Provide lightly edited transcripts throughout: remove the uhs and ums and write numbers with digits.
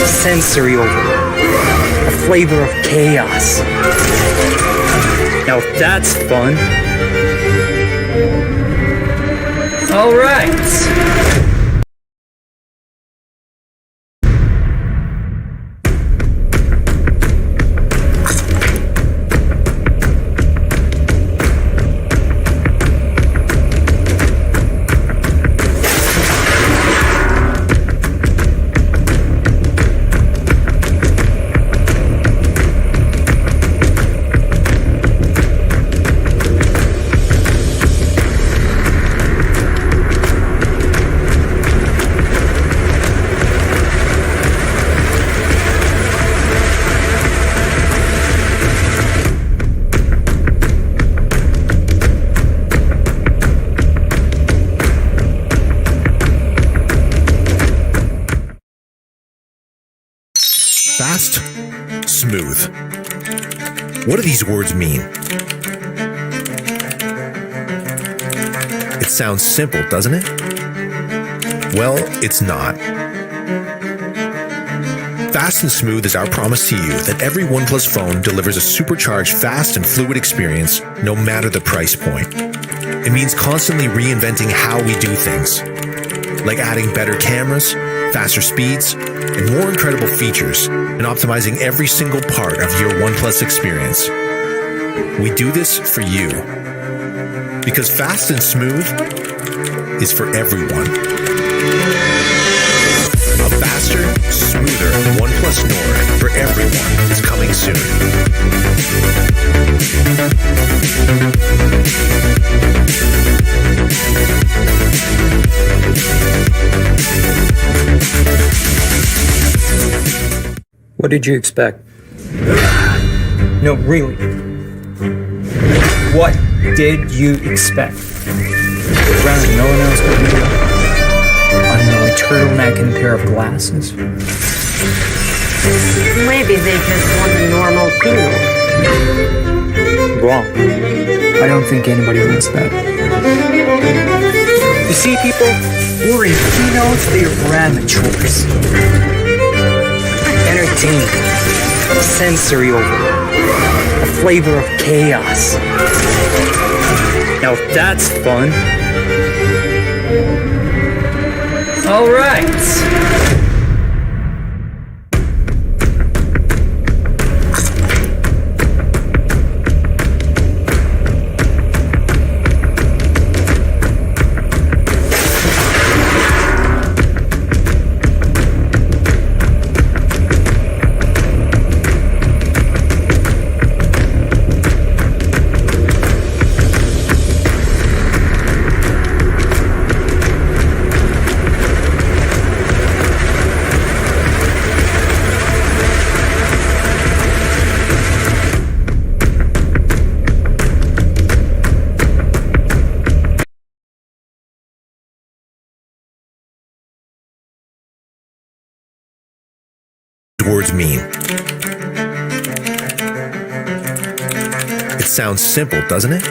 sensory overload, a flavor of chaos. Now that's fun. All right. Fast, smooth. What do these words mean? It sounds simple, doesn't it? Well, it's not. Fast and smooth is our promise to you that every OnePlus phone delivers a supercharged, fast and fluid experience no matter the price point. It means constantly reinventing how we do things, like adding better cameras, faster speeds, and more incredible features, and optimizing every single part of your OnePlus experience. We do this for you, because fast and smooth is for everyone. A faster, smoother OnePlus Nord for everyone is coming soon. What did you expect? No, really. What did you expect? Around no one else but you. On a turtleneck and a pair of glasses. Maybe they just want a normal keynote. Wrong. I don't think anybody wants that. You see, people, we're in keynotes, they're amateurs. Entertainment, sensory overload, a flavor of chaos. Now that's fun. All right. Words mean. It sounds simple, doesn't it?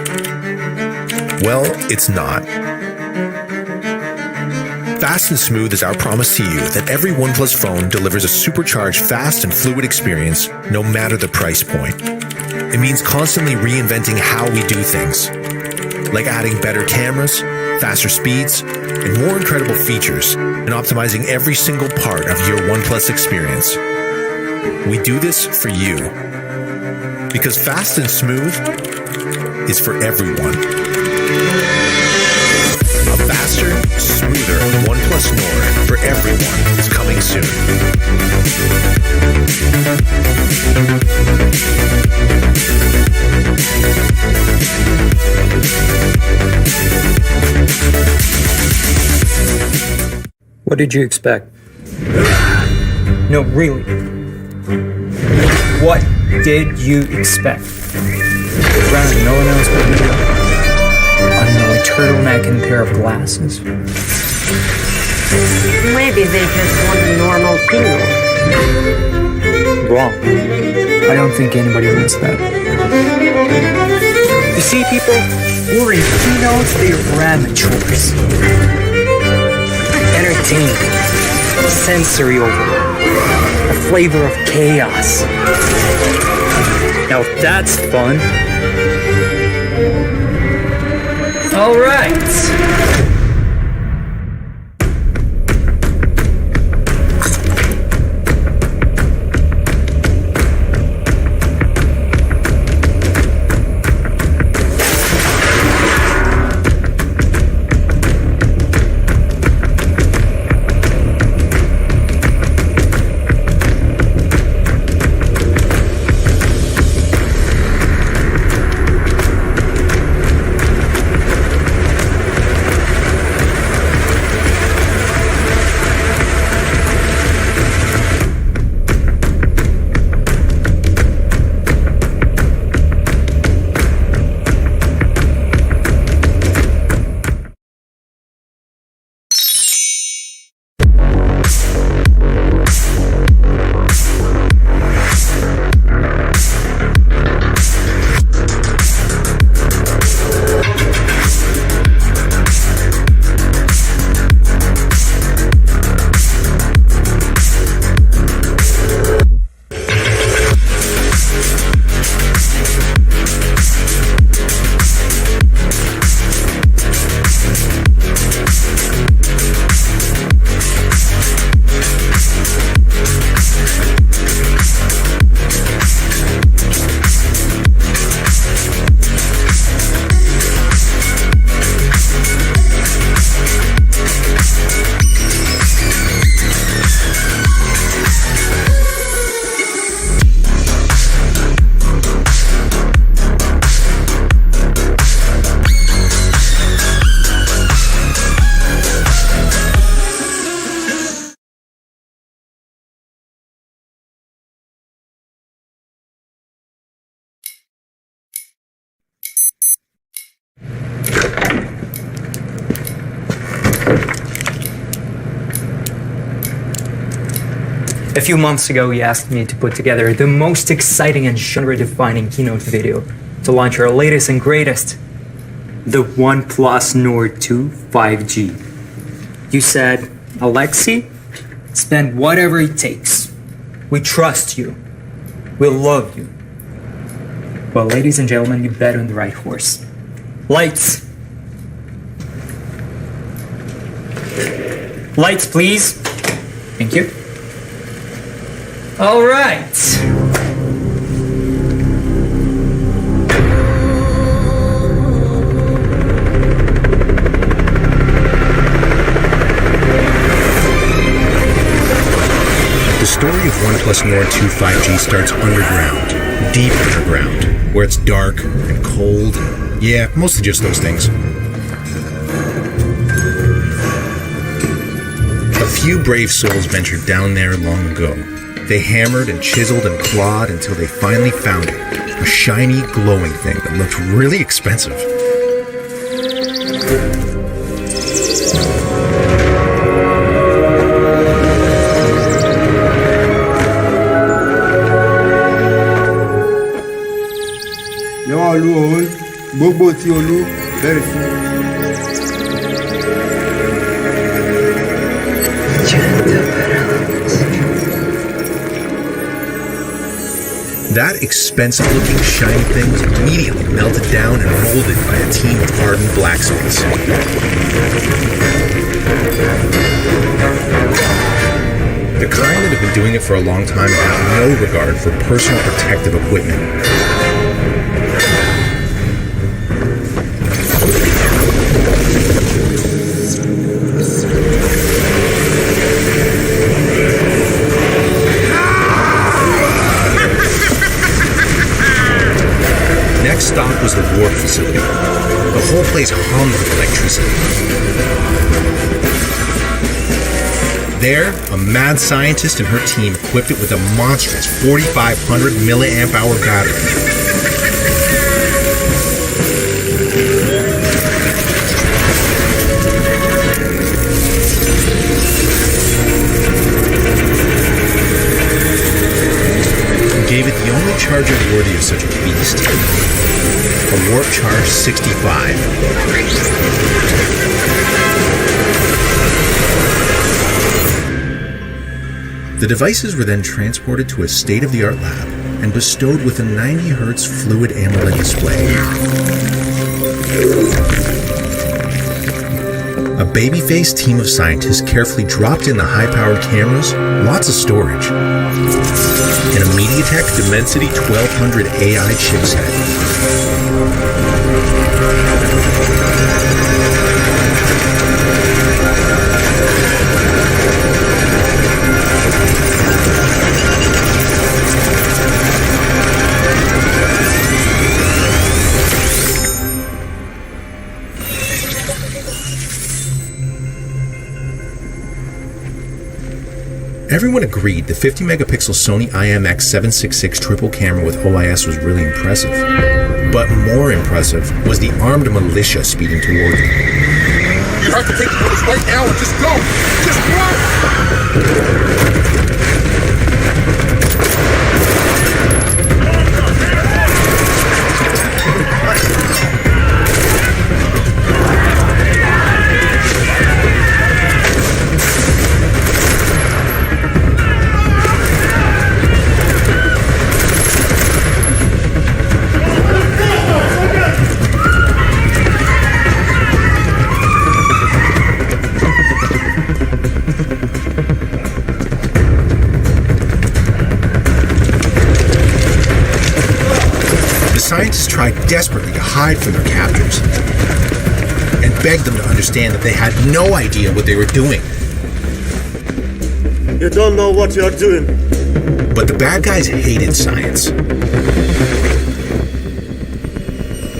Well, it's not. Fast and smooth is our promise to you that every OnePlus phone delivers a supercharged, fast and fluid experience no matter the price point. It means constantly reinventing how we do things, like adding better cameras, faster speeds, and more incredible features, and optimizing every single part of your OnePlus experience. We do this for you, because fast and smooth is for everyone. A faster, smoother OnePlus Nord for everyone is coming soon. What did you expect? No, really. What did you expect? Around no one else but you. On a turtleneck and a pair of glasses. Maybe they just want a normal keynote. Wrong. I don't think anybody wants that. You see, people, we're in keynotes, they're amateurs. Entertainment, Sensory overload. A flavor of chaos. Now that's fun. All right. A few months ago, you asked me to put together the most exciting and genre-defining keynote video to launch our latest and greatest, the OnePlus Nord 2 5G. You said, Alexi, spend whatever it takes. We trust you. We love you. Well, ladies and gentlemen, you bet on the right horse. Lights. Lights, please. Thank you. All right. The story of OnePlus Nord 2 5G starts underground, deep underground, where it's dark and cold. Yeah, mostly just those things. A few brave souls ventured down there long ago. They hammered and chiseled and clawed until they finally found it. A shiny, glowing thing that looked really expensive. That expensive-looking shiny thing was immediately melted down and molded by a team of hardened blacksmiths. The kind that have been doing it for a long time and have no regard for personal protective equipment. Next stop was the warp facility. The whole place hummed with electricity. There, a mad scientist and her team equipped it with a monstrous 4,500 milliamp hour battery. Gave it the only charger worthy of such a beast. A warp charge 65. The devices were then transported to a state-of-the-art lab and bestowed with a 90Hz fluid AMOLED display. A baby-faced team of scientists carefully dropped in the high-powered cameras, lots of storage, and a MediaTek Dimensity 1200 AI chipset. Everyone agreed the 50-megapixel Sony IMX766 triple camera with OIS was really impressive. But more impressive was the armed militia speeding toward them. You have to take notice right now and just go! Just run! Scientists tried desperately to hide from their captors and begged them to understand that they had no idea what they were doing. You don't know what you're doing. But the bad guys hated science.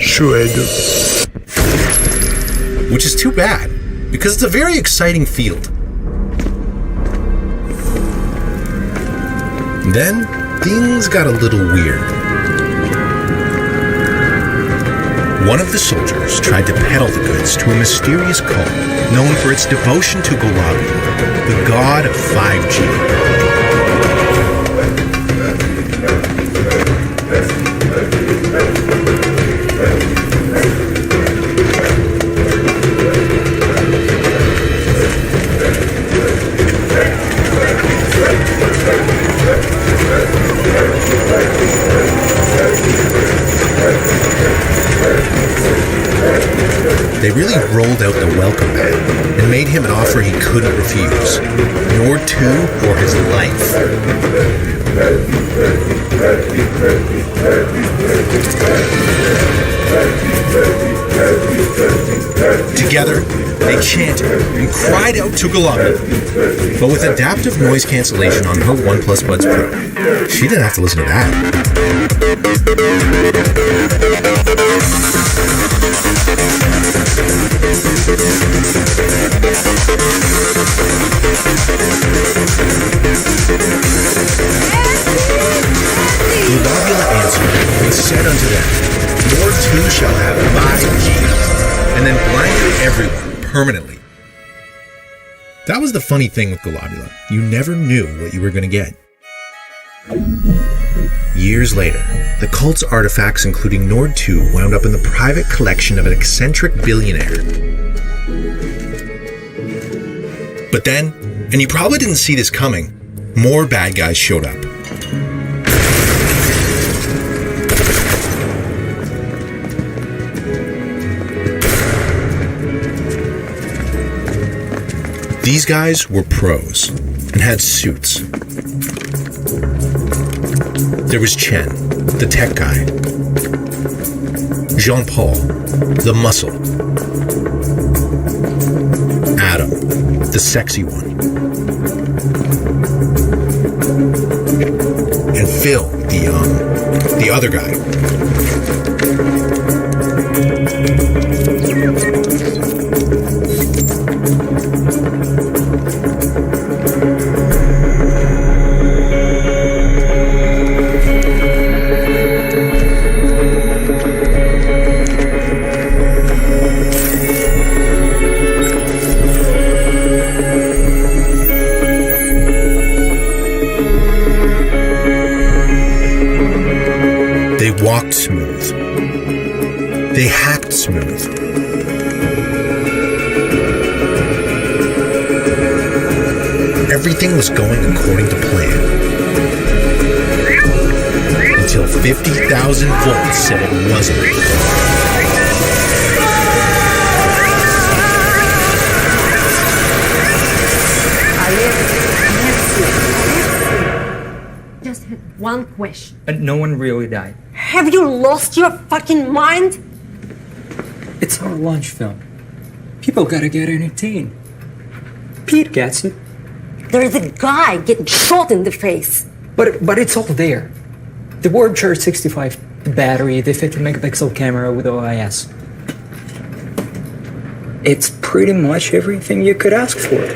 Sure I do. Which is too bad, because it's a very exciting field. Then, things got a little weird. One of the soldiers tried to peddle the goods to a mysterious cult known for its devotion to Gulabi, the god of 5G. They really rolled out the welcome mat and made him an offer he couldn't refuse. Nord 2 or his life. Together, they chanted and cried out to Gulabi. But with adaptive noise cancellation on her OnePlus Buds Pro, she didn't have to listen to that. Globula answered and said unto them, Nord 2 shall have 5G, and then blinded everyone permanently. That was the funny thing with Globula. You never knew what you were going to get. Years later, the cult's artifacts, including Nord 2, wound up in the private collection of an eccentric billionaire. But then, and you probably didn't see this coming, more bad guys showed up. These guys were pros and had suits. There was Chen, the tech guy. Jean-Paul, the muscle. Adam, the sexy one. And Phil, the other guy. They walked smooth. They hacked smooth. everything was going according to plan. Until 50,000 volts said it wasn't. Just had one question. And no one really died. Have you lost your fucking mind? It's our launch film. People gotta get entertained. Pete gets it. There's a guy getting shot in the face. But it's all there. The Warp Charge 65 battery, the 50 megapixel camera with OIS. It's pretty much everything you could ask for.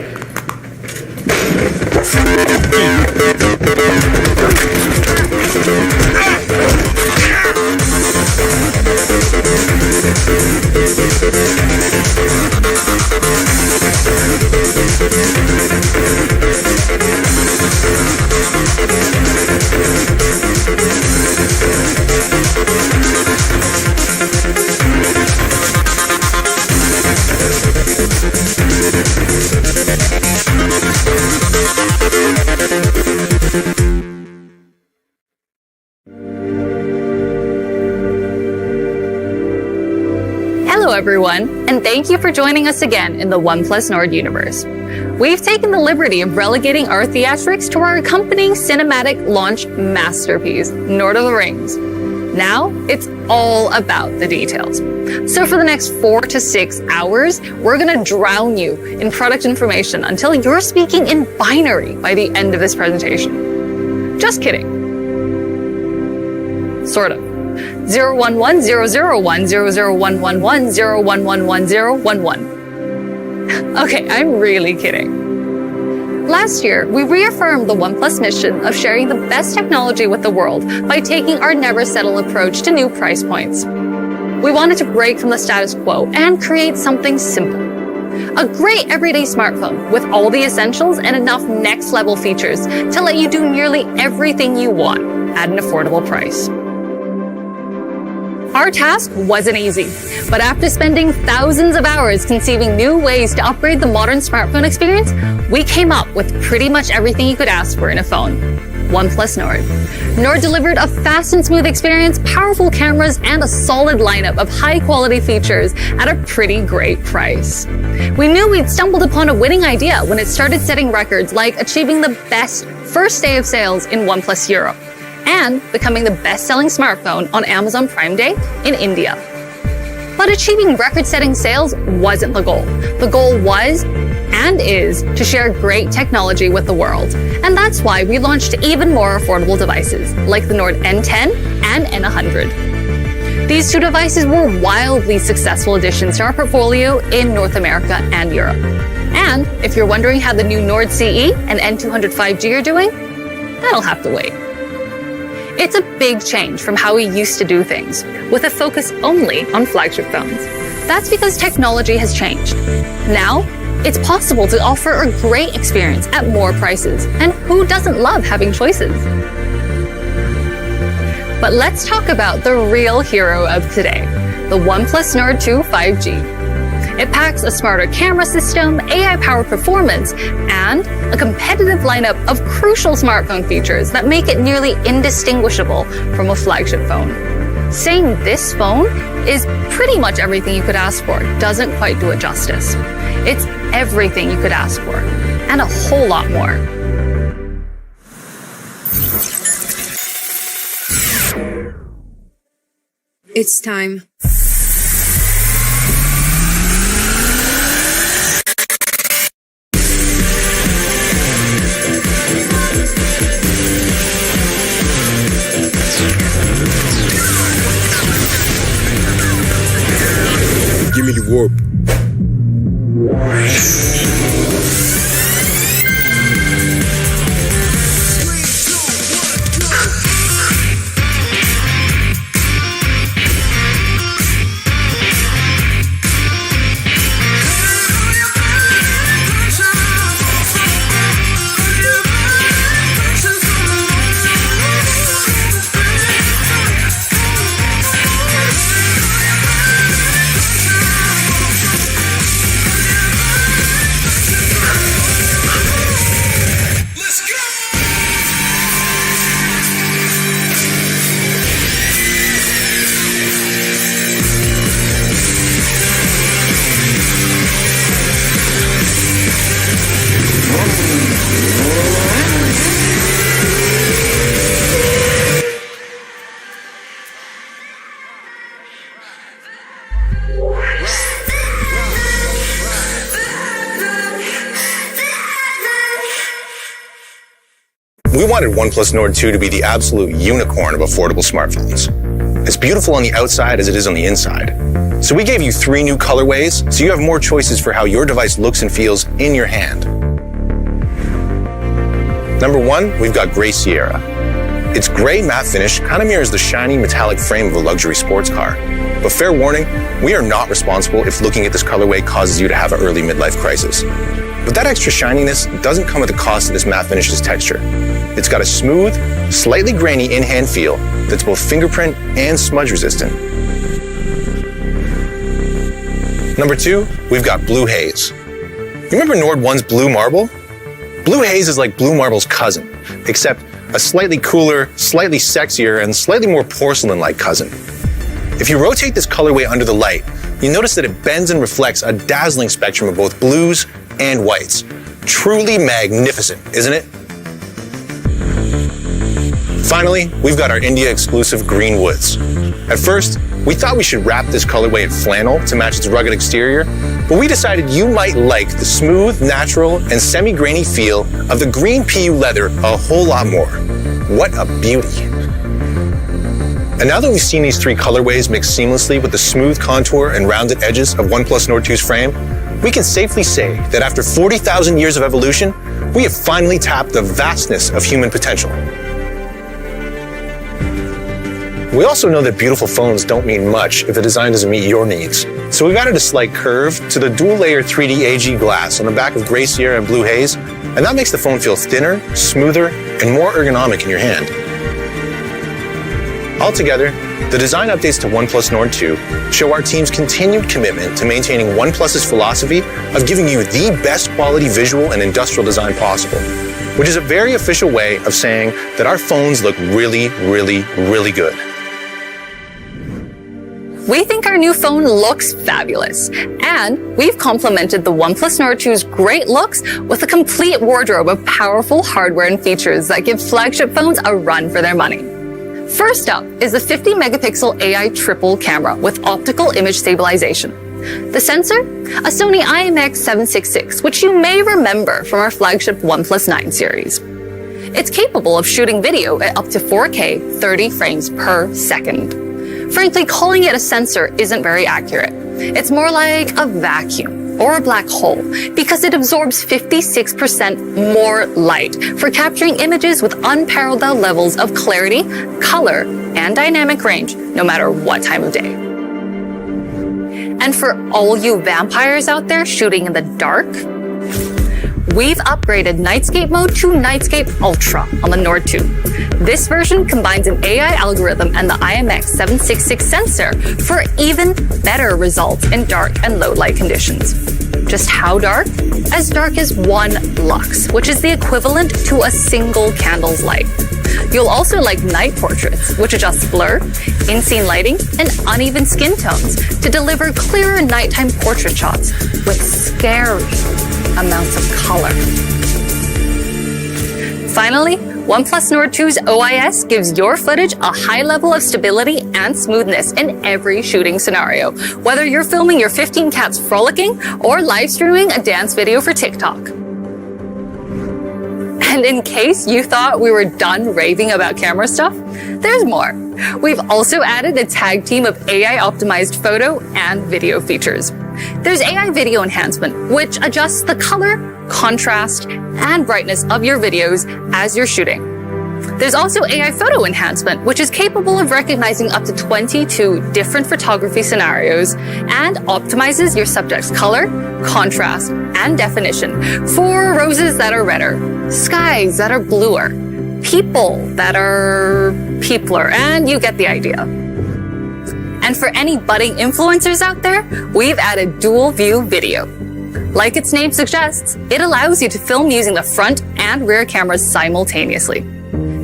Hello everyone, and thank you for joining us again in the OnePlus Nord universe. We've taken the liberty of relegating our theatrics to our accompanying cinematic launch masterpiece, Lord of the Rings. Now, it's all about the details. So for the next 4 to 6 hours, we're gonna drown you in product information until you're speaking in binary by the end of this presentation. Just kidding. Sort of. 011 001 00111 0111011. Okay, I'm really kidding. Last year, we reaffirmed the OnePlus mission of sharing the best technology with the world by taking our never settle approach to new price points. We wanted to break from the status quo and create something simple. A great everyday smartphone with all the essentials and enough next level features to let you do nearly everything you want at an affordable price. Our task wasn't easy, but after spending thousands of hours conceiving new ways to upgrade the modern smartphone experience, we came up with pretty much everything you could ask for in a phone. OnePlus Nord. Nord delivered a fast and smooth experience, powerful cameras, and a solid lineup of high-quality features at a pretty great price. We knew we'd stumbled upon a winning idea when it started setting records like achieving the best first day of sales in OnePlus Europe, and becoming the best-selling smartphone on Amazon Prime Day in India. But achieving record-setting sales wasn't the goal. The goal was, and is, to share great technology with the world. And that's why we launched even more affordable devices, like the Nord N10 and N100. These two devices were wildly successful additions to our portfolio in North America and Europe. And if you're wondering how the new Nord CE and N200 5G are doing, that'll have to wait. It's a big change from how we used to do things, with a focus only on flagship phones. That's because technology has changed. Now, it's possible to offer a great experience at more prices, and who doesn't love having choices? But let's talk about the real hero of today, the OnePlus Nord 2 5G. It packs a smarter camera system, AI-powered performance, and a competitive lineup of crucial smartphone features that make it nearly indistinguishable from a flagship phone. Saying this phone is pretty much everything you could ask for doesn't quite do it justice. It's everything you could ask for, and a whole lot more. It's time. Give me the warp. We wanted OnePlus Nord 2 to be the absolute unicorn of affordable smartphones. As beautiful on the outside as it is on the inside. So we gave you 3 new colorways, so you have more choices for how your device looks and feels in your hand. Number 1, we've got Gray Sierra. Its gray matte finish kind of mirrors the shiny metallic frame of a luxury sports car. But fair warning, we are not responsible if looking at this colorway causes you to have an early midlife crisis. But that extra shininess doesn't come at the cost of this matte finish's texture. It's got a smooth, slightly grainy in-hand feel that's both fingerprint and smudge resistant. Number 2, we've got Blue Haze. You remember Nord 1's Blue Marble? Blue Haze is like Blue Marble's cousin, except a slightly cooler, slightly sexier, and slightly more porcelain-like cousin. If you rotate this colorway under the light, you notice that it bends and reflects a dazzling spectrum of both blues and whites. Truly magnificent, isn't it? Finally, we've got our India-exclusive Green Woods. At first, we thought we should wrap this colorway in flannel to match its rugged exterior, but we decided you might like the smooth, natural, and semi-grainy feel of the green PU leather a whole lot more. What a beauty. And now that we've seen these 3 colorways mix seamlessly with the smooth contour and rounded edges of OnePlus Nord 2's frame, we can safely say that after 40,000 years of evolution, we have finally tapped the vastness of human potential. We also know that beautiful phones don't mean much if the design doesn't meet your needs. So we've added a slight curve to the dual-layer 3D AG glass on the back of Gray Sierra and Blue Haze, and that makes the phone feel thinner, smoother, and more ergonomic in your hand. Altogether, the design updates to OnePlus Nord 2 show our team's continued commitment to maintaining OnePlus's philosophy of giving you the best quality visual and industrial design possible, which is a very official way of saying that our phones look really, really, really good. We think our new phone looks fabulous, and we've complemented the OnePlus Nord 2's great looks with a complete wardrobe of powerful hardware and features that give flagship phones a run for their money. First up is the 50-megapixel AI triple camera with optical image stabilization. The sensor? A Sony IMX766, which you may remember from our flagship OnePlus 9 series. It's capable of shooting video at up to 4K 30 frames per second. Frankly, calling it a sensor isn't very accurate. It's more like a vacuum or a black hole because it absorbs 56% more light for capturing images with unparalleled levels of clarity, color, and dynamic range, no matter what time of day. And for all you vampires out there shooting in the dark, we've upgraded Nightscape mode to Nightscape Ultra on the Nord 2. This version combines an AI algorithm and the IMX766 sensor for even better results in dark and low light conditions. Just how dark? As dark as 1 lux, which is the equivalent to a single candle's light. You'll also like night portraits, which adjusts blur, in-scene lighting, and uneven skin tones to deliver clearer nighttime portrait shots with scary amounts of color. Finally, OnePlus Nord 2's OIS gives your footage a high level of stability and smoothness in every shooting scenario, whether you're filming your 15 cats frolicking or live streaming a dance video for TikTok. And in case you thought we were done raving about camera stuff, there's more. We've also added a tag team of AI-optimized photo and video features. There's AI video enhancement, which adjusts the color, contrast, and brightness of your videos as you're shooting. There's also AI photo enhancement, which is capable of recognizing up to 22 different photography scenarios and optimizes your subject's color, contrast, and definition for roses that are redder, skies that are bluer, people that are peopler, and you get the idea. And for any budding influencers out there, we've added dual view video. Like its name suggests, it allows you to film using the front and rear cameras simultaneously.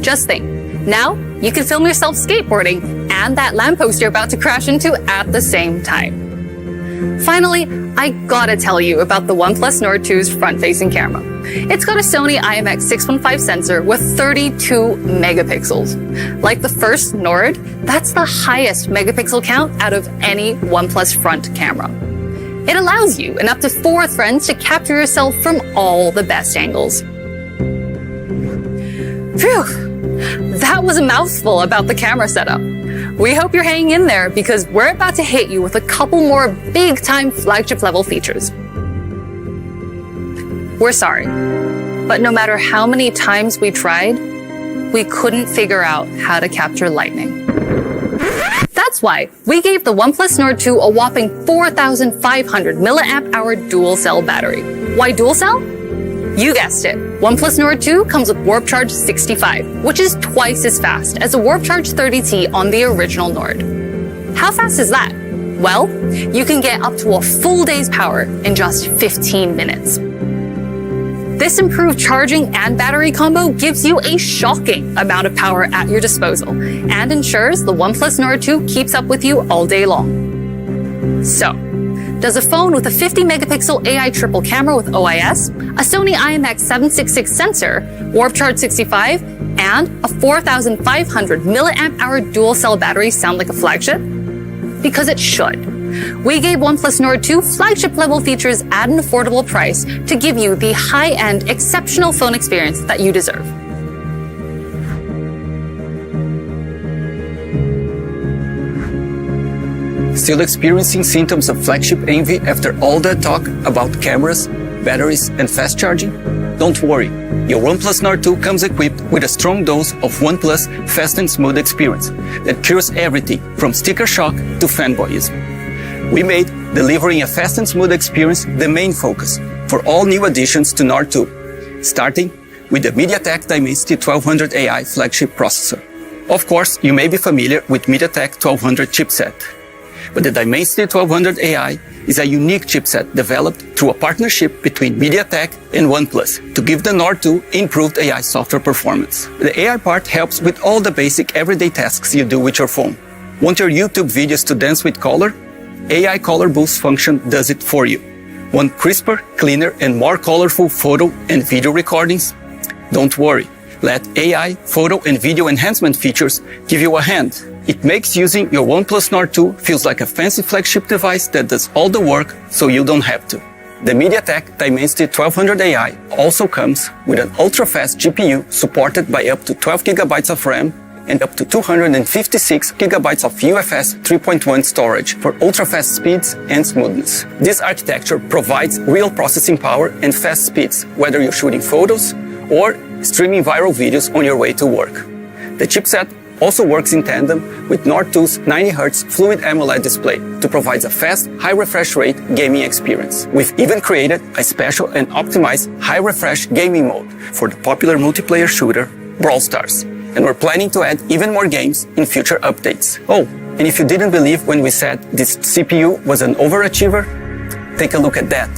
Just think, now you can film yourself skateboarding and that lamppost you're about to crash into at the same time. Finally, I gotta tell you about the OnePlus Nord 2's front-facing camera. It's got a Sony IMX615 sensor with 32 megapixels. Like the first Nord, that's the highest megapixel count out of any OnePlus front camera. It allows you and up to 4 friends to capture yourself from all the best angles. Phew! That was a mouthful about the camera setup. We hope you're hanging in there because we're about to hit you with a couple more big-time flagship level features. We're sorry, but no matter how many times we tried, we couldn't figure out how to capture lightning. That's why we gave the OnePlus Nord 2 a whopping 4,500 milliamp hour dual cell battery. Why dual cell? You guessed it. OnePlus Nord 2 comes with Warp Charge 65, which is twice as fast as the Warp Charge 30T on the original Nord. How fast is that? Well, you can get up to a full day's power in just 15 minutes. This improved charging and battery combo gives you a shocking amount of power at your disposal and ensures the OnePlus Nord 2 keeps up with you all day long. So, does a phone with a 50 megapixel AI triple camera with OIS, a Sony IMX766 sensor, Warp Charge 65, and a 4,500 milliamp hour dual cell battery sound like a flagship? Because it should. We gave OnePlus Nord 2 flagship level features at an affordable price to give you the high-end, exceptional phone experience that you deserve. Still experiencing symptoms of flagship envy after all that talk about cameras, batteries, and fast charging? Don't worry, your OnePlus Nord 2 comes equipped with a strong dose of OnePlus fast and smooth experience that cures everything from sticker shock to fanboyism. We made delivering a fast and smooth experience the main focus for all new additions to Nord 2, starting with the MediaTek Dimensity 1200 AI flagship processor. Of course, you may be familiar with MediaTek 1200 chipset, but the Dimensity 1200 AI is a unique chipset developed through a partnership between MediaTek and OnePlus to give the Nord 2 improved AI software performance. The AI part helps with all the basic everyday tasks you do with your phone. Want your YouTube videos to dance with color? AI Color Boost function does it for you. Want crisper, cleaner, and more colorful photo and video recordings? Don't worry. Let AI photo and video enhancement features give you a hand. It makes using your OnePlus Nord 2 feels like a fancy flagship device that does all the work so you don't have to. The MediaTek Dimensity 1200 AI also comes with an ultra-fast GPU supported by up to 12 GB of RAM and up to 256 GB of UFS 3.1 storage for ultra-fast speeds and smoothness. This architecture provides real processing power and fast speeds, whether you're shooting photos or streaming viral videos on your way to work. The chipset also works in tandem with Nord 2's 90Hz Fluid Amoled Display to provide a fast, high refresh rate gaming experience. We've even created a special and optimized high refresh gaming mode for the popular multiplayer shooter Brawl Stars. And we're planning to add even more games in future updates. Oh, and if you didn't believe when we said this CPU was an overachiever, take a look at that.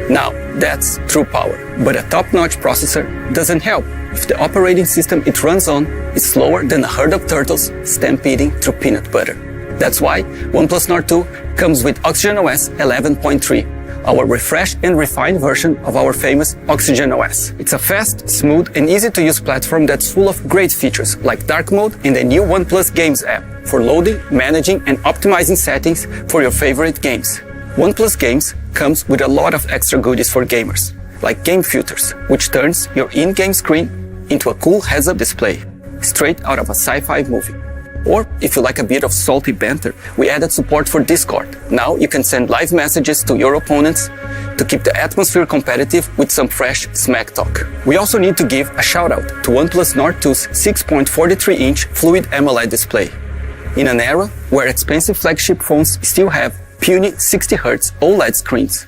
Now, that's true power. But a top-notch processor doesn't help if the operating system it runs on is slower than a herd of turtles stampeding through peanut butter. That's why OnePlus Nord 2 comes with OxygenOS 11.3, our refreshed and refined version of our famous OxygenOS. It's a fast, smooth, and easy-to-use platform that's full of great features like dark mode and the new OnePlus Games app for loading, managing, and optimizing settings for your favorite games. OnePlus Games comes with a lot of extra goodies for gamers, like Game Filters, which turns your in-game screen into a cool heads-up display, straight out of a sci-fi movie. Or, if you like a bit of salty banter, we added support for Discord. Now you can send live messages to your opponents to keep the atmosphere competitive with some fresh smack talk. We also need to give a shout out to OnePlus Nord 2's 6.43-inch Fluid AMOLED display. In an era where expensive flagship phones still have puny 60Hz OLED screens,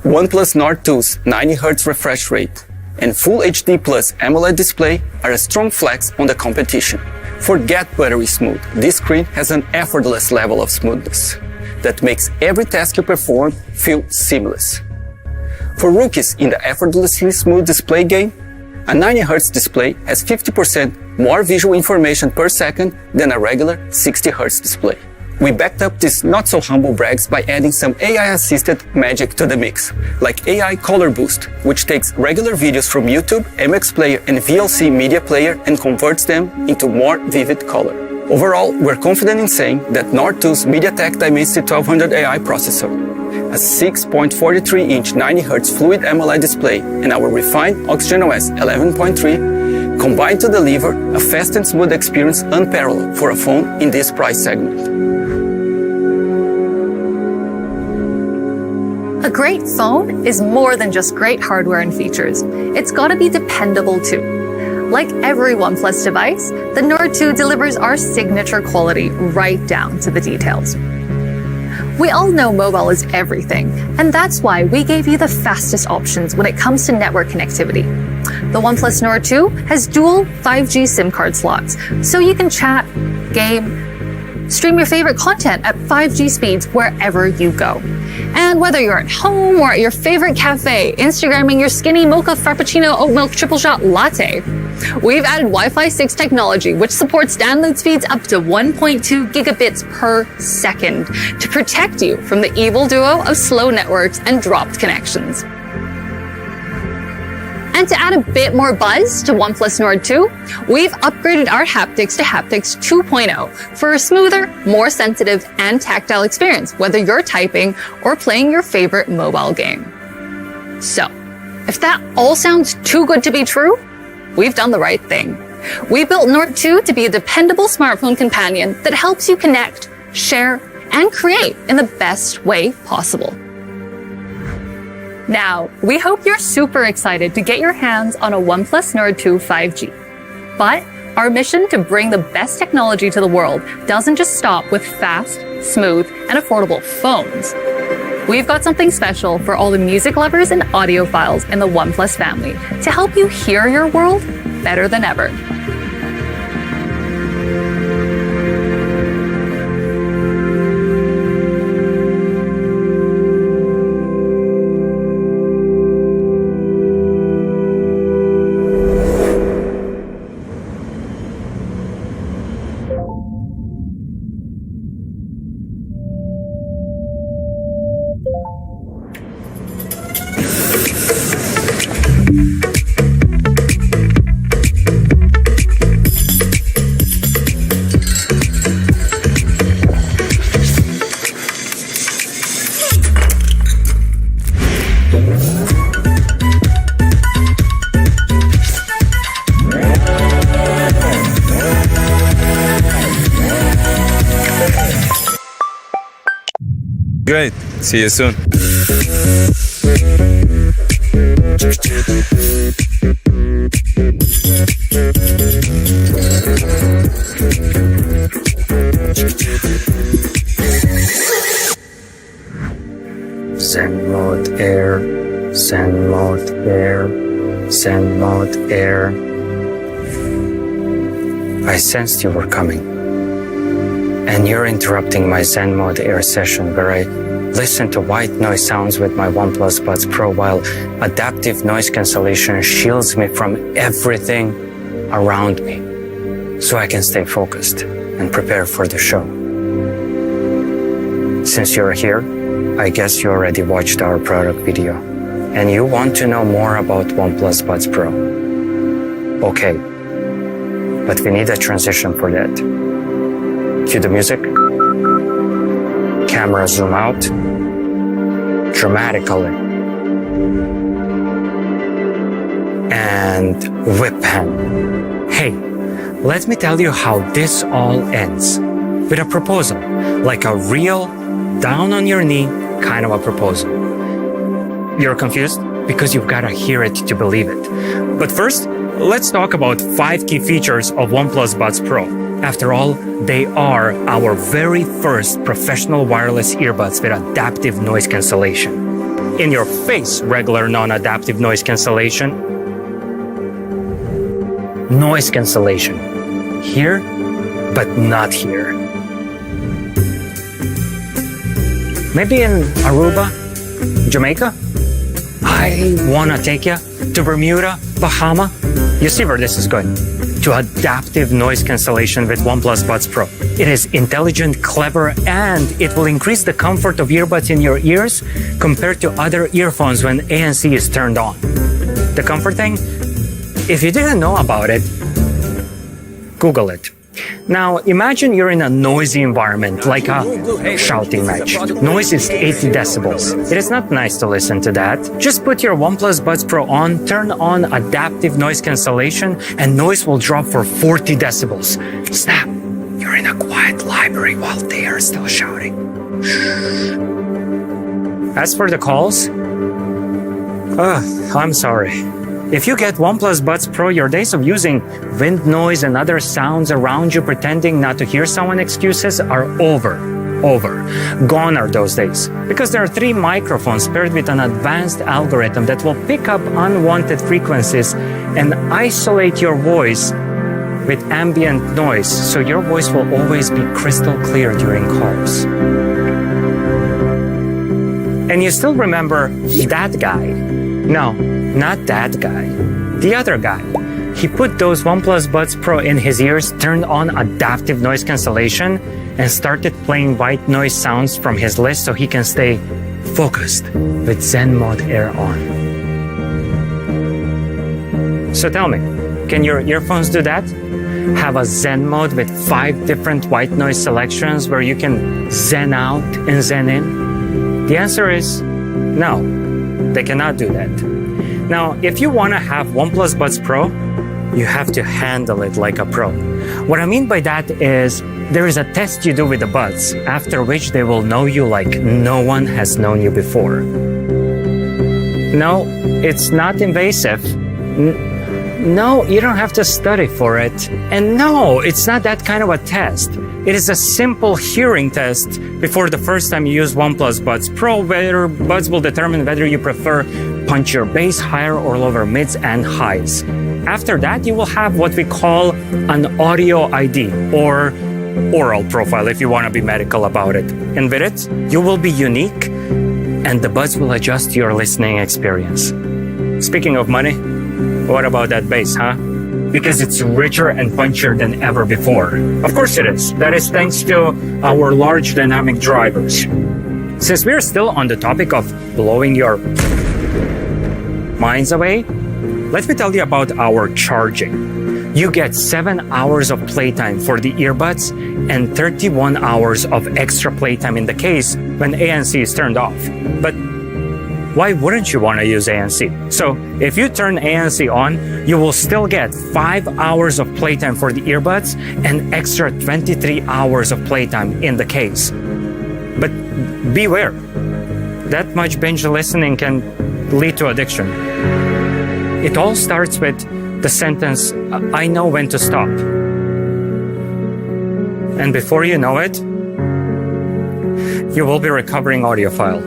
OnePlus Nord 2's 90Hz refresh rate and Full HD Plus AMOLED display are a strong flex on the competition. Forget buttery smooth. This screen has an effortless level of smoothness that makes every task you perform feel seamless. For rookies in the effortlessly smooth display game, a 90Hz display has 50% more visual information per second than a regular 60Hz display. We backed up these not-so-humble brags by adding some AI-assisted magic to the mix, like AI Color Boost, which takes regular videos from YouTube, MX Player, and VLC Media Player and converts them into more vivid color. Overall, we're confident in saying that Nord 2's MediaTek Dimensity 1200 AI processor, a 6.43-inch 90Hz Fluid AMOLED display, and our refined OxygenOS 11.3 combine to deliver a fast and smooth experience unparalleled for a phone in this price segment. A great phone is more than just great hardware and features. It's gotta be dependable too. Like every OnePlus device, the Nord 2 delivers our signature quality right down to the details. We all know mobile is everything, and that's why we gave you the fastest options when it comes to network connectivity. The OnePlus Nord 2 has dual 5G SIM card slots, so you can chat, game, stream your favorite content at 5G speeds wherever you go. And whether you're at home or at your favorite cafe, Instagramming your skinny mocha frappuccino oat milk triple shot latte, we've added Wi-Fi 6 technology, which supports download speeds up to 1.2 gigabits per second to protect you from the evil duo of slow networks and dropped connections. And to add a bit more buzz to OnePlus Nord 2, we've upgraded our haptics to haptics 2.0 for a smoother, more sensitive, and tactile experience, whether you're typing or playing your favorite mobile game. So, if that all sounds too good to be true, we've done the right thing. We built Nord 2 to be a dependable smartphone companion that helps you connect, share, and create in the best way possible. Now, we hope you're super excited to get your hands on a OnePlus Nord 2 5G. But our mission to bring the best technology to the world doesn't just stop with fast, smooth, and affordable phones. We've got something special for all the music lovers and audiophiles in the OnePlus family to help you hear your world better than ever. Great. See you soon. Send mode air, send mode air, send mode air. I sensed you were coming. And you're interrupting my Zen Mode Air session where I listen to white noise sounds with my OnePlus Buds Pro while adaptive noise cancellation shields me from everything around me so I can stay focused and prepare for the show. Since you're here, I guess you already watched our product video and you want to know more about OnePlus Buds Pro. Okay, but we need a transition for that. Cue the music. Camera zoom out. Dramatically. And whip pan. Hey, let me tell you how this all ends. With a proposal. Like a real, down on your knee kind of a proposal. You're confused? Because you've got to hear it to believe it. But first, let's talk about 5 key features of OnePlus Buds Pro. After all, they are our very first professional wireless earbuds with adaptive noise cancellation. In your face, regular non-adaptive noise cancellation. Noise cancellation. Here, but not here. Maybe in Aruba, Jamaica? I wanna take you to Bermuda, Bahama. You see where this is going. To adaptive noise cancellation with OnePlus Buds Pro. It is intelligent, clever, and it will increase the comfort of earbuds in your ears compared to other earphones when ANC is turned on. The comfort thing? If you didn't know about it, Google it. Now, imagine you're in a noisy environment, like a shouting match. Noise is 80 decibels. It is not nice to listen to that. Just put your OnePlus Buds Pro on, turn on adaptive noise cancellation, and noise will drop for 40 decibels. Snap! You're in a quiet library while they are still shouting. Shh. As for the calls, I'm sorry. If you get OnePlus Buds Pro, your days of using wind noise and other sounds around you pretending not to hear someone excuses are over. Gone are those days. Because there are 3 microphones paired with an advanced algorithm that will pick up unwanted frequencies and isolate your voice with ambient noise, so your voice will always be crystal clear during calls. And you still remember that guy? No, not that guy. The other guy. He put those OnePlus Buds Pro in his ears, turned on adaptive noise cancellation, and started playing white noise sounds from his list so he can stay focused with Zen Mode Air on. So tell me, can your earphones do that? Have a Zen mode with 5 different white noise selections where you can zen out and zen in? The answer is no, they cannot do that. Now, if you want to have OnePlus Buds Pro, you have to handle it like a pro. What I mean by that is there is a test you do with the buds, after which they will know you like no one has known you before. No, it's not invasive. No, you don't have to study for it. And no, it's not that kind of a test. It is a simple hearing test before the first time you use OnePlus Buds Pro, where buds will determine whether you prefer punch your bass higher or lower mids and highs. After that, you will have what we call an audio ID, or oral profile if you want to be medical about it. And with it, you will be unique and the buds will adjust to your listening experience. Speaking of money, what about that bass, huh? Because it's richer and punchier than ever before. Of course it is. That is thanks to our large dynamic drivers. Since we're still on the topic of blowing your minds away, let me tell you about our charging. You get 7 hours of playtime for the earbuds and 31 hours of extra playtime in the case when ANC is turned off. But why wouldn't you want to use ANC? So if you turn ANC on, you will still get 5 hours of playtime for the earbuds and extra 23 hours of playtime in the case. But beware, that much binge listening can lead to addiction. It all starts with the sentence, I know when to stop. And before you know it, you will be recovering audiophile.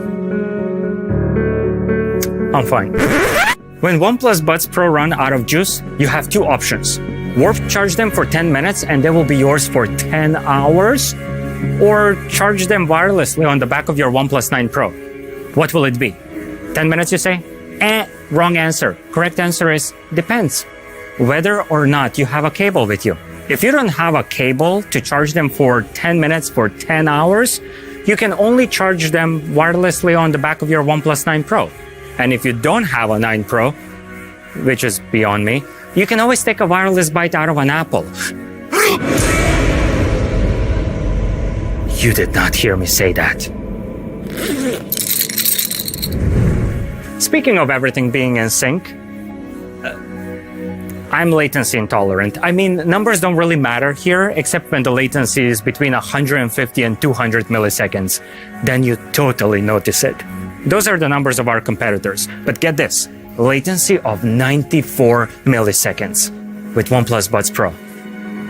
I'm fine. When OnePlus Buds Pro run out of juice, you have 2 options. Warp charge them for 10 minutes and they will be yours for 10 hours, or charge them wirelessly on the back of your OnePlus 9 Pro. What will it be? 10 minutes, you say? Wrong answer. Correct answer is depends. Whether or not you have a cable with you. If you don't have a cable to charge them for 10 minutes for 10 hours, you can only charge them wirelessly on the back of your OnePlus 9 Pro. And if you don't have a 9 Pro, which is beyond me, you can always take a wireless bite out of an apple. You did not hear me say that. Speaking of everything being in sync, I'm latency intolerant. I mean, numbers don't really matter here, except when the latency is between 150 and 200 milliseconds. Then you totally notice it. Those are the numbers of our competitors. But get this, latency of 94 milliseconds with OnePlus Buds Pro.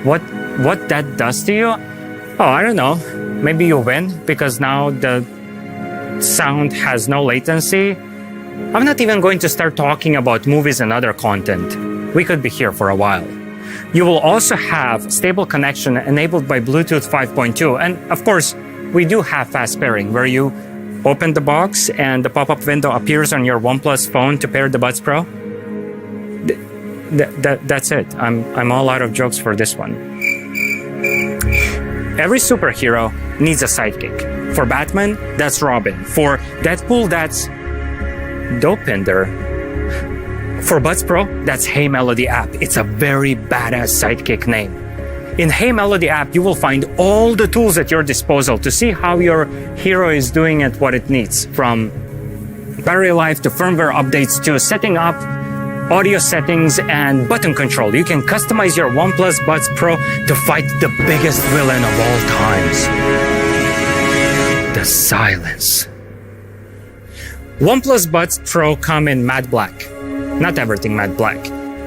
What that does to you? Oh, I don't know. Maybe you win because now the sound has no latency. I'm not even going to start talking about movies and other content. We could be here for a while. You will also have stable connection enabled by Bluetooth 5.2. And of course, we do have fast pairing where you open the box and the pop-up window appears on your OnePlus phone to pair the Buds Pro. That's it. I'm all out of jokes for this one. Every superhero needs a sidekick. For Batman, that's Robin. For Deadpool, that's Dopinder. For Buds Pro, that's Hey Melody app. It's a very badass sidekick name. In Hey Melody app, you will find all the tools at your disposal to see how your hero is doing at what it needs, from battery life to firmware updates to setting up audio settings and button control. You can customize your OnePlus Buds Pro to fight the biggest villain of all times: the silence. OnePlus Buds Pro come in matte black. Not everything matte black,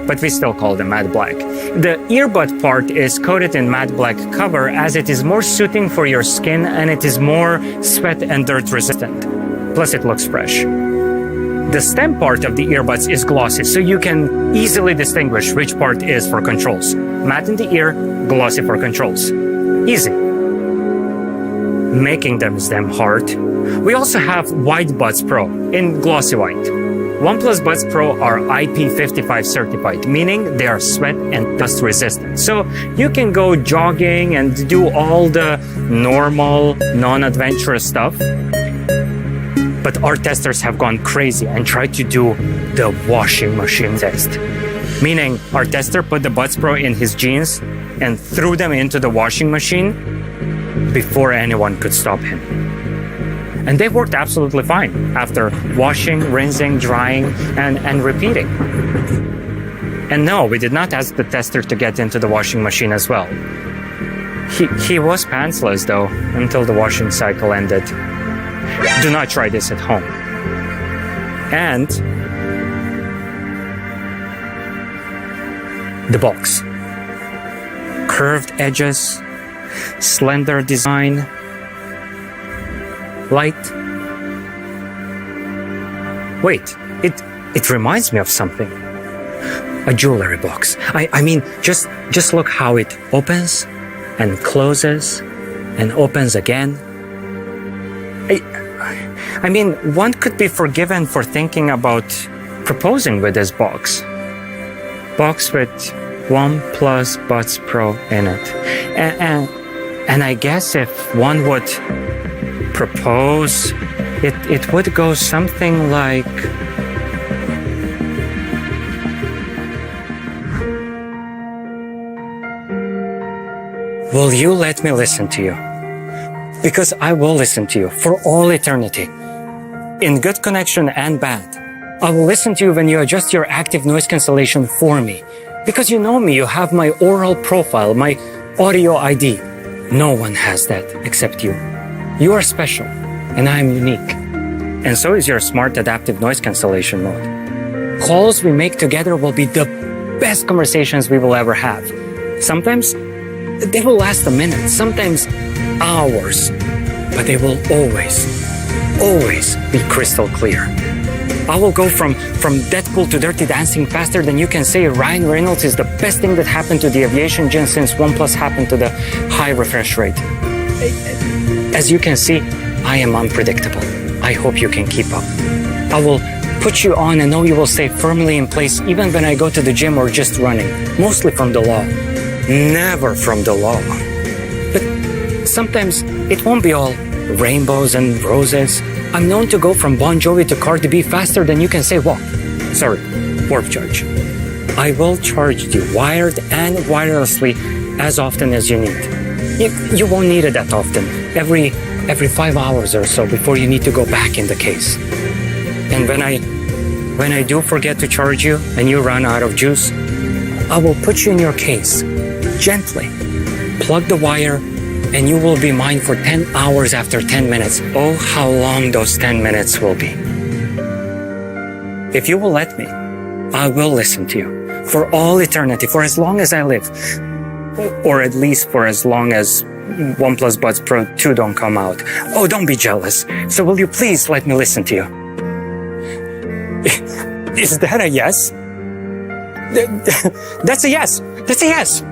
but we still call them matte black. The earbud part is coated in matte black cover as it is more suiting for your skin and it is more sweat and dirt resistant. Plus it looks fresh. The stem part of the earbuds is glossy, so you can easily distinguish which part is for controls. Matte in the ear, glossy for controls. Easy. Making them is damn hard. We also have White Buds Pro in glossy white. OnePlus Buds Pro are IP55 certified, meaning they are sweat and dust resistant. So you can go jogging and do all the normal, non-adventurous stuff. But our testers have gone crazy and tried to do the washing machine test. Meaning, our tester put the Buds Pro in his jeans and threw them into the washing machine before anyone could stop him. And they worked absolutely fine after washing, rinsing, drying, and repeating. And no, we did not ask the tester to get into the washing machine as well. He was pantsless though, until the washing cycle ended. Do not try this at home. And the box. Curved edges, slender design, light. Wait, it reminds me of something. A jewelry box. I mean, just look how it opens and closes and opens again. I mean, one could be forgiven for thinking about proposing with this box. Box with OnePlus Buds Pro in it. And I guess if one would propose, it would go something like... Will you let me listen to you? Because I will listen to you for all eternity. In good connection and bad. I will listen to you when you adjust your active noise cancellation for me. Because you know me, you have my oral profile, my audio ID. No one has that except you. You are special, and I am unique. And so is your smart adaptive noise cancellation mode. Calls we make together will be the best conversations we will ever have. Sometimes they will last a minute, sometimes hours, but they will always be crystal clear. I will go from Deadpool to Dirty Dancing faster than you can say Ryan Reynolds is the best thing that happened to the aviation gen since OnePlus happened to the high refresh rate. As you can see, I am unpredictable. I hope you can keep up. I will put you on and know you will stay firmly in place even when I go to the gym or just running, mostly from the law. Never from the law. But sometimes it won't be all rainbows and roses. I'm known to go from Bon Jovi to Cardi B faster than you can say walk. Sorry, warp charge. I will charge you wired and wirelessly as often as you need. You won't need it that often. Every 5 hours or so before you need to go back in the case. And when I do forget to charge you and you run out of juice, I will put you in your case, gently, plug the wire, and you will be mine for 10 hours after 10 minutes. Oh, how long those 10 minutes will be. If you will let me, I will listen to you for all eternity, for as long as I live. Or at least for as long as OnePlus Buds Pro 2 don't come out. Oh, don't be jealous. So will you please let me listen to you? Is that a yes? That's a yes. That's a yes.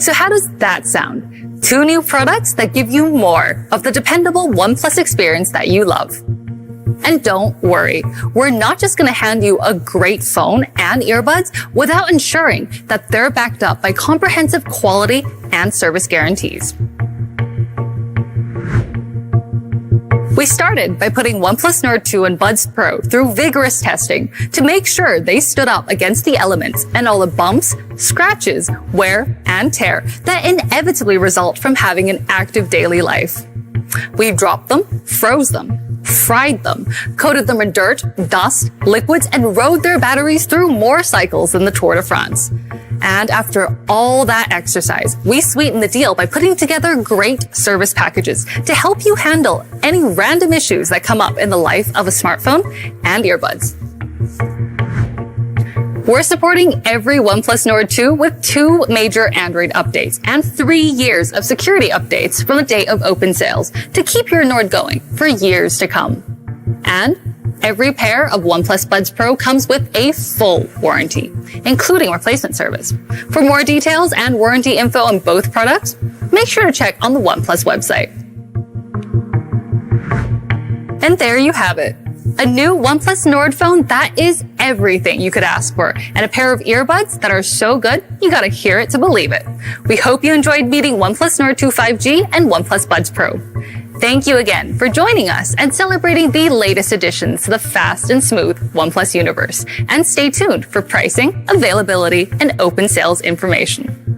So how does that sound? 2 new products that give you more of the dependable OnePlus experience that you love. And don't worry, we're not just going to hand you a great phone and earbuds without ensuring that they're backed up by comprehensive quality and service guarantees. We started by putting OnePlus Nord 2 and Buds Pro through vigorous testing to make sure they stood up against the elements and all the bumps, scratches, wear, and tear that inevitably result from having an active daily life. We dropped them, froze them, fried them, coated them in dirt, dust, liquids, and rode their batteries through more cycles than the Tour de France. And after all that exercise, we sweetened the deal by putting together great service packages to help you handle any random issues that come up in the life of a smartphone and earbuds. We're supporting every OnePlus Nord 2 with 2 major Android updates and 3 years of security updates from the date of open sales to keep your Nord going for years to come. And every pair of OnePlus Buds Pro comes with a full warranty, including replacement service. For more details and warranty info on both products, make sure to check on the OnePlus website. And there you have it. A new OnePlus Nord phone that is everything you could ask for, and a pair of earbuds that are so good, you gotta hear it to believe it. We hope you enjoyed meeting OnePlus Nord 2 5G and OnePlus Buds Pro. Thank you again for joining us and celebrating the latest additions to the fast and smooth OnePlus universe. And stay tuned for pricing, availability, and open sales information.